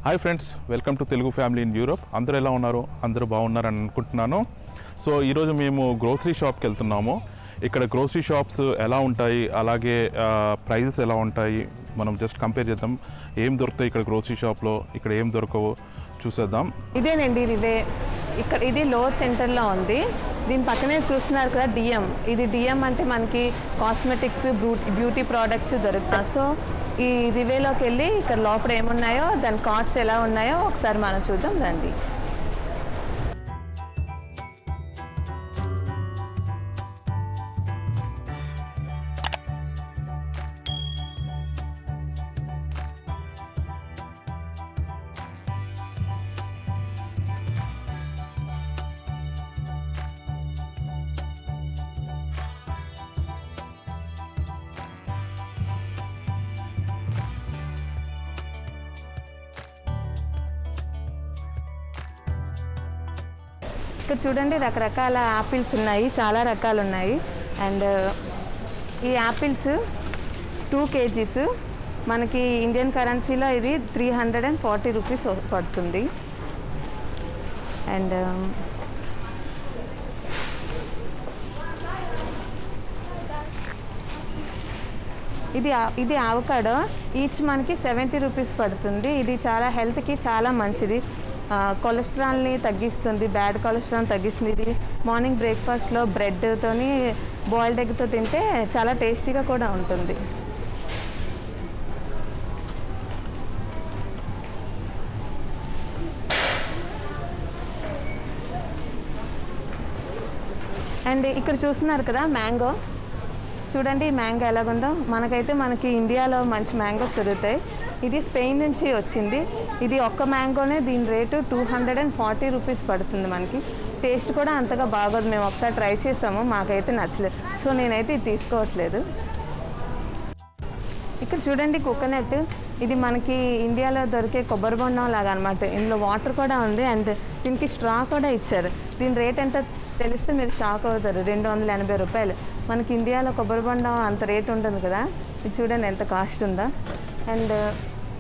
Hi friends, welcome to Telugu family in Europe. అందరూ ఎలా ఉన్నారు? అందరూ బాగున్నారని అనుకుంటున్నాను. సో ఈరోజు మేము గ్రోసరీ షాప్కి వెళ్తున్నాము. ఇక్కడ గ్రోసరీ షాప్స్ ఎలా ఉంటాయి, అలాగే ప్రైజెస్ ఎలా ఉంటాయి, మనం జస్ట్ కంపేర్ చేద్దాం. ఏం దొరుకుతాయి ఇక్కడ గ్రోసరీ షాప్లో, ఇక్కడ ఏం దొరకవో చూసేద్దాం. ఇదేనండి, ఇక్కడ ఇది లోవర్ సెంటర్లో ఉంది. దీని పక్కనే చూస్తున్నారు కదా డిఎం. ఇది డిఎం అంటే మనకి కాస్మెటిక్స్, బ్యూటీ ప్రోడక్ట్స్ దొరుకుతాయి. సో ఈ రివేలోకి వెళ్ళి ఇక్కడ లోపల ఏమున్నాయో, దాని కార్ట్స్ ఎలా ఉన్నాయో ఒకసారి మనం చూద్దాం రండి. ఇక్కడ చూడండి, రకరకాల యాపిల్స్ ఉన్నాయి, చాలా రకాలు ఉన్నాయి. అండ్ ఈ యాపిల్స్ 2 kgs మనకి ఇండియన్ కరెన్సీలో ఇది 340 రూపీస్ పడుతుంది. అండ్ ఇది అవకాడో, ఈచ్ మనకి 70 రూపీస్ పడుతుంది. ఇది చాలా హెల్త్కి చాలా మంచిది. కొలెస్ట్రాల్ని తగ్గిస్తుంది, బ్యాడ్ కొలెస్ట్రాల్ తగ్గిస్తుంది. ఇది మార్నింగ్ బ్రేక్ఫాస్ట్లో బ్రెడ్తోని బాయిల్డ్ ఎగ్తో తింటే చాలా టేస్టీగా కూడా ఉంటుంది. అండ్ ఇక్కడ చూస్తున్నారు కదా మ్యాంగో. చూడండి ఈ మ్యాంగో ఎలాగుందో. మనకి ఇండియాలో మంచి మ్యాంగోస్ దొరుకుతాయి. ఇది స్పెయిన్ నుంచి వచ్చింది. ఇది ఒక్క మ్యాంగోనే, దీని రేటు 240 రూపీస్ పడుతుంది. మనకి టేస్ట్ కూడా అంతగా బాగోదు. మేము ఒకసారి ట్రై చేసాము, మాకైతే నచ్చలేదు. సో నేనైతే ఇది తీసుకోవట్లేదు. ఇక్కడ చూడండి కోకోనట్. ఇది మనకి ఇండియాలో దొరికే కొబ్బరి బొండం లాగా అనమాట. ఇందులో వాటర్ కూడా ఉంది అండ్ దీనికి స్ట్రా కూడా ఇచ్చారు. దీని రేట్ ఎంత తెలిస్తే మీరు షాక్ అవుతారు. 280 రూపాయలు. మనకి ఇండియాలో కొబ్బరి బొండం అంత రేట్ ఉంటుంది కదా, ఇది చూడండి ఎంత కాస్ట్ ఉందో. అండ్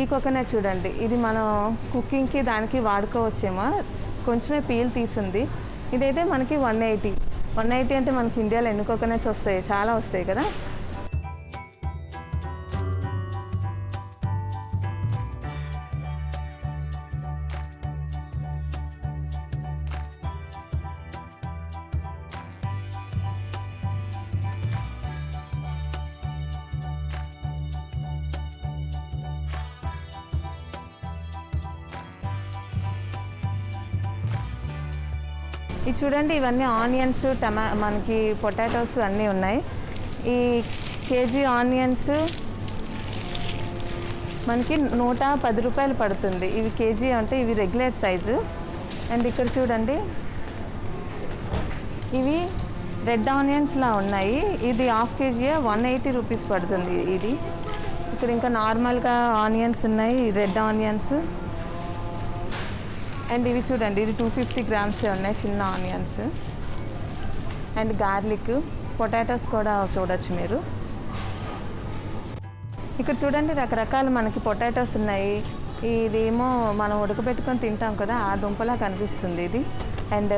ఈ కోకోనట్ చూడండి, ఇది మనం కుకింగ్కి దానికి వాడుకోవచ్చేమో. కొంచెమే పీల్ తీసింది. ఇదైతే మనకి 180 అంటే మనకి ఇండియాలో ఎన్ని కోకోనట్స్ వస్తాయి, చాలా వస్తాయి కదా. ఇది చూడండి, ఇవన్నీ ఆనియన్స్, మనకి పొటాటోస్ అన్నీ ఉన్నాయి. ఈ కేజీ ఆనియన్స్ మనకి 110 రూపాయలు పడుతుంది. ఇవి కేజీ అంటే ఇవి రెగ్యులర్ సైజు. అండ్ ఇక్కడ చూడండి, ఇవి రెడ్ ఆనియన్స్లా ఉన్నాయి. ఇది ½ kg 180 రూపీస్ పడుతుంది. ఇది ఇక్కడ ఇంకా నార్మల్గా ఆనియన్స్ ఉన్నాయి, రెడ్ ఆనియన్స్. అండ్ ఇవి చూడండి, ఇది 250 గ్రామ్సే ఉన్నాయి, చిన్న ఆనియన్స్. అండ్ గార్లిక్, పొటాటోస్ కూడా చూడొచ్చు మీరు. ఇక్కడ చూడండి రకరకాల మనకి పొటాటోస్ ఉన్నాయి. ఇదేమో మనం ఉడకబెట్టుకొని తింటాం కదా, ఆ దుంపలా కనిపిస్తుంది ఇది. అండ్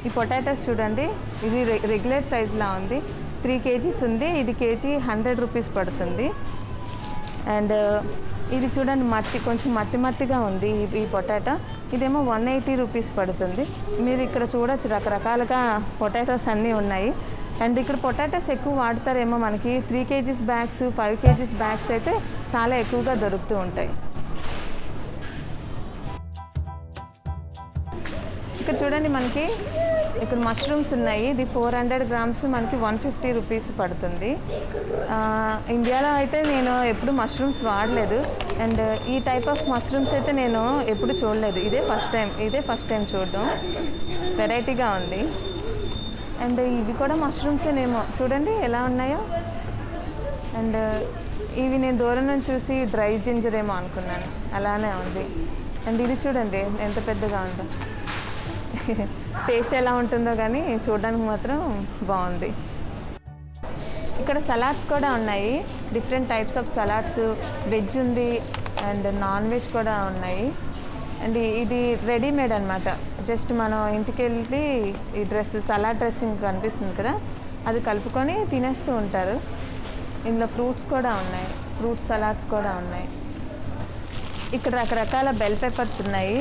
ఈ పొటాటోస్ చూడండి, ఇది రెగ్యులర్ సైజ్లా ఉంది. 3 kgs ఉంది. ఇది కేజీ 100 రూపీస్ పడుతుంది. అండ్ ఇది చూడండి, కొంచెం మట్టిగా ఉంది ఈ పొటాటో. ఇదేమో 180 రూపీస్ పడుతుంది. మీరు ఇక్కడ చూడొచ్చు రకరకాలుగా పొటాటోస్ అన్నీ ఉన్నాయి. అండ్ ఇక్కడ పొటాటోస్ ఎక్కువ వాడతారేమో. మనకి 3 kgs బ్యాగ్స్, 5 kgs బ్యాగ్స్ అయితే చాలా ఎక్కువగా దొరుకుతూ ఉంటాయి. ఇక్కడ చూడండి, మనకి ఇక్కడ మష్రూమ్స్ ఉన్నాయి. ఇది 400 గ్రామ్స్ మనకి 150 రూపీస్ పడుతుంది. ఇండియాలో అయితే నేను ఎప్పుడు మష్రూమ్స్ వాడలేదు. అండ్ ఈ టైప్ ఆఫ్ మష్రూమ్స్ అయితే నేను ఎప్పుడు చూడలేదు. ఇదే ఫస్ట్ టైం చూడడం. వెరైటీగా ఉంది. అండ్ ఇవి కూడా మష్రూమ్సేనేమో, చూడండి ఎలా ఉన్నాయో. అండ్ ఇవి నేను దూరం నుంచి చూసి డ్రై జింజర్ ఏమో అనుకున్నాను, అలానే ఉంది. అండ్ ఇది చూడండి ఎంత పెద్దగా ఉందో. టేస్ట్ ఎలా ఉంటుందో కానీ చూడడానికి మాత్రం బాగుంది. ఇక్కడ సలాడ్స్ కూడా ఉన్నాయి, different types of salads. Veg ఉంది, అండ్ నాన్ వెజ్ కూడా ఉన్నాయి. అండ్ ఇది రెడీమేడ్ అనమాట. జస్ట్ మనం ఇంటికి వెళ్ళి ఈ సలాడ్ డ్రెస్సింగ్ కనిపిస్తుంది కదా, అది కలుపుకొని తినేస్తూ ఉంటారు. ఇందులో ఫ్రూట్స్ కూడా ఉన్నాయి, ఫ్రూట్ సలాడ్స్ కూడా ఉన్నాయి. ఇక్కడ రకరకాల బెల్ పెప్పర్స్ ఉన్నాయి.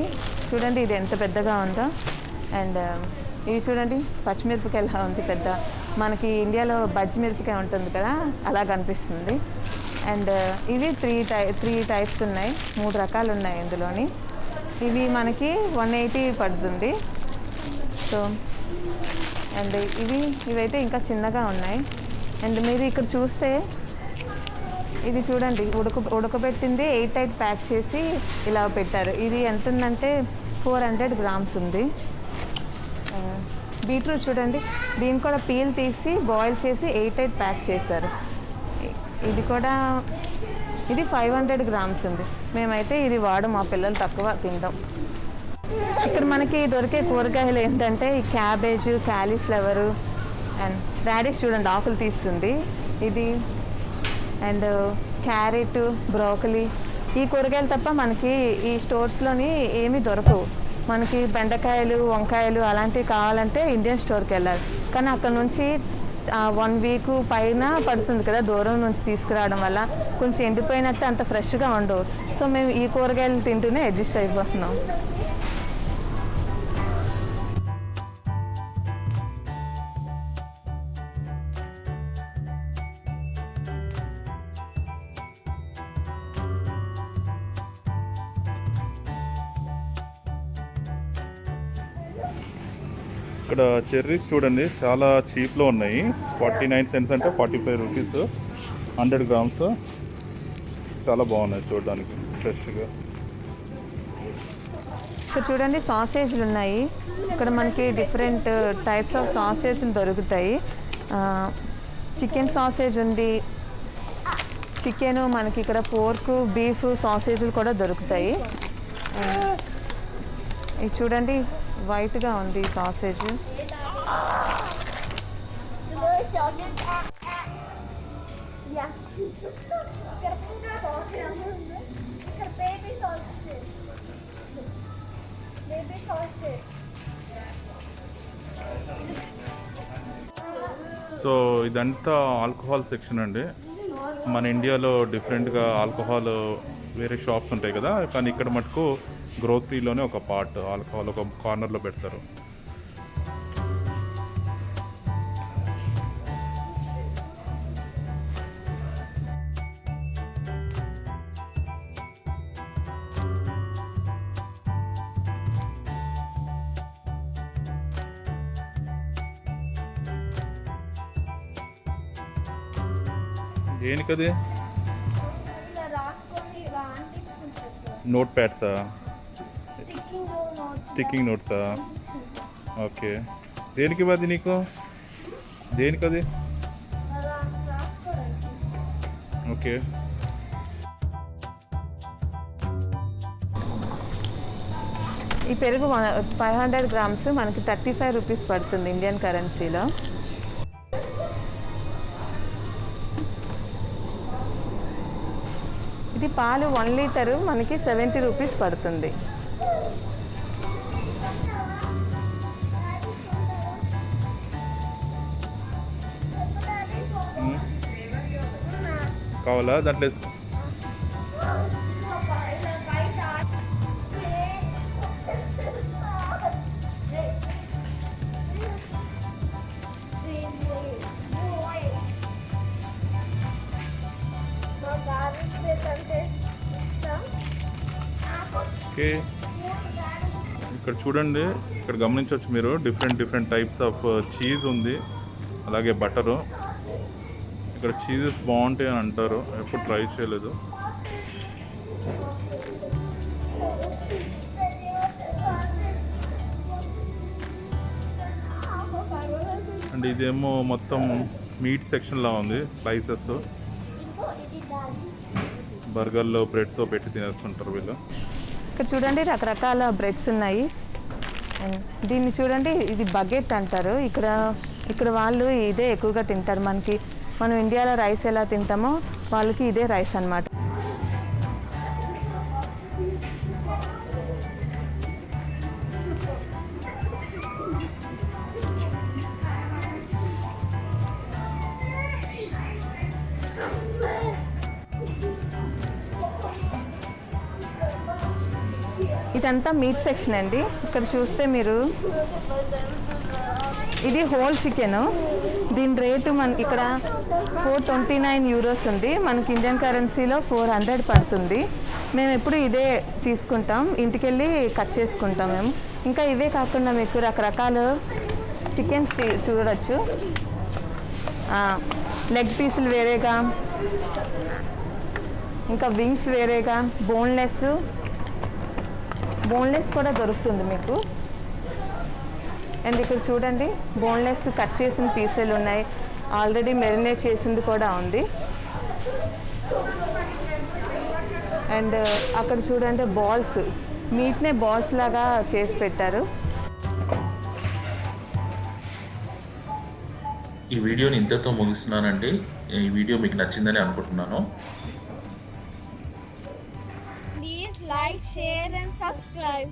చూడండి ఇది ఎంత పెద్దగా ఉందో. అండ్ ఇవి చూడండి పచ్చిమిరపకాయలా ఉంది పెద్ద. మనకి ఇండియాలో బజ్జి మిరపకాయ ఉంటుంది కదా, అలా కనిపిస్తుంది. అండ్ ఇవి త్రీ టైప్స్ ఉన్నాయి, 3 రకాలు ఉన్నాయి ఇందులోని. ఇవి మనకి 180 పడుతుంది. సో అండ్ ఇవైతే ఇంకా చిన్నగా ఉన్నాయి. అండ్ మీరు ఇక్కడ చూస్తే ఇది చూడండి ఉడకబెట్టింది 8 ప్యాక్ చేసి ఇలా పెట్టారు. ఇది ఎంత ఉందంటే 400 grams ఉంది. బీట్రూట్ చూడండి, దీన్ని కూడా పీల్ తీసి బాయిల్ చేసి 8 ప్యాక్ చేశారు. ఇది 500 grams ఉంది. మేమైతే ఇది మా పిల్లలు తక్కువ తింటాం. ఇక్కడ మనకి దొరికే కూరగాయలు ఏంటంటే ఈ క్యాబేజ్, క్యాలీఫ్లవరు అండ్ రాడిష్ చూడండి ఆకులు తీస్తుంది ఇది. అండ్ క్యారెట్, బ్రోకలీ, ఈ కూరగాయలు తప్ప మనకి ఈ స్టోర్స్లోని ఏమీ దొరకవు. మనకి బెండకాయలు, వంకాయలు అలాంటివి కావాలంటే ఇండియన్ స్టోర్కి వెళ్ళాలి. కానీ అక్కడ నుంచి 1 week పైన పడుతుంది కదా దూరం నుంచి తీసుకురావడం వల్ల కొంచెం ఎండిపోయినట్టు అంత ఫ్రెష్గా ఉండవు. సో మేము ఈ కూరగాయలు తింటూనే అడ్జస్ట్ అయిపోతున్నాం. ఇక్కడ చెర్రీస్ చూడండి చాలా చీప్లో ఉన్నాయి. 49 cents అంటే 45 rupees, 100 grams. చాలా బాగున్నాయి చూడడానికి ఫ్రెష్గా. ఇక్కడ చూడండి సాసేజ్లు ఉన్నాయి. ఇక్కడ మనకి డిఫరెంట్ టైప్స్ ఆఫ్ సాసేజ్లు దొరుకుతాయి. చికెన్ సాసేజ్ ఉంది, చికెను, మనకి ఇక్కడ పోర్క్, బీఫ్ సాసేజ్లు కూడా దొరుకుతాయి. ఇది చూడండి వైట్గా ఉంది సాసేజ్. సో ఇదంతా ఆల్కహాల్ సెక్షన్ అండి. మన ఇండియాలో డిఫరెంట్గా ఆల్కహాల్ వేరే షాప్స్ ఉంటాయి కదా, కానీ ఇక్కడ మటుకు గ్రోసరీలోనే ఒక పార్ట్ ఆల్కహాల్ ఒక కార్నర్లో పెడతారు. దేనికది? నోట్ ప్యాడ్సా? స్టిక్కింగ్ నోట్సా? ఓకే. దేనికి అది నీకు? దేనికది? ఓకే. ఈ పెరుగు 500 grams మనకి 35 rupees పడుతుంది ఇండియన్ కరెన్సీలో. ఇది పాలు 1 liter మనకి 70 rupees పడుతుంది. కావాలా దాంట్లో వేసుకో. ఓకే. ఇక్కడ చూడండి, ఇక్కడ గమనించవచ్చు మీరు డిఫరెంట్ టైప్స్ ఆఫ్ చీజ్ ఉంది, అలాగే బటరు. ఇక్కడ చీజెస్ బాగుంటాయి అని అంటారు, ఎప్పుడు ట్రై చేయలేదు. అండ్ ఇదేమో మొత్తం మీట్ సెక్షన్లా ఉంది, స్లైసెస్. బర్గర్లో బ్రెడ్తో పెట్టి తినేస్తుంటారు వీళ్ళు. ఇక్కడ చూడండి రకరకాల బ్రెడ్స్ ఉన్నాయి. దీన్ని చూడండి, ఇది బగెట్ అంటారు. ఇక్కడ వాళ్ళు ఇదే ఎక్కువగా తింటారు. మనం ఇండియాలో రైస్ ఎలా తింటామో వాళ్ళకి ఇదే రైస్ అన్నమాట. ఇదంతా మీట్ సెక్షన్ అండి. ఇక్కడ చూస్తే మీరు ఇది హోల్ చికెన్. దీని రేటు మనకి ఇక్కడ 429 యూరోస్ ఉంది. మనకి ఇండియన్ కరెన్సీలో 400 పడుతుంది. మేము ఎప్పుడు ఇదే తీసుకుంటాం, ఇంటికి వెళ్ళి కట్ చేసుకుంటాం మేము. ఇంకా ఇవే కాకుండా మీకు రకరకాల చికెన్స్ చూడొచ్చు. లెగ్ పీసులు వేరేగా, ఇంకా వింగ్స్ వేరేగా, బోన్లెస్ కూడా దొరుకుతుంది మీకు. అండ్ ఇక్కడ చూడండి బోన్లెస్ కట్ చేసిన పీసులు ఉన్నాయి, ఆల్రెడీ మెరినేట్ చేసింది కూడా ఉంది. అండ్ అక్కడ చూడండి బాల్స్, మీట్నే బాల్స్ లాగా చేసి పెట్టారు. ఈ వీడియోని ఇంతతో ముగిస్తున్నానండి. ఈ వీడియో మీకు నచ్చిందని అనుకుంటున్నాను. Please like, share and subscribe.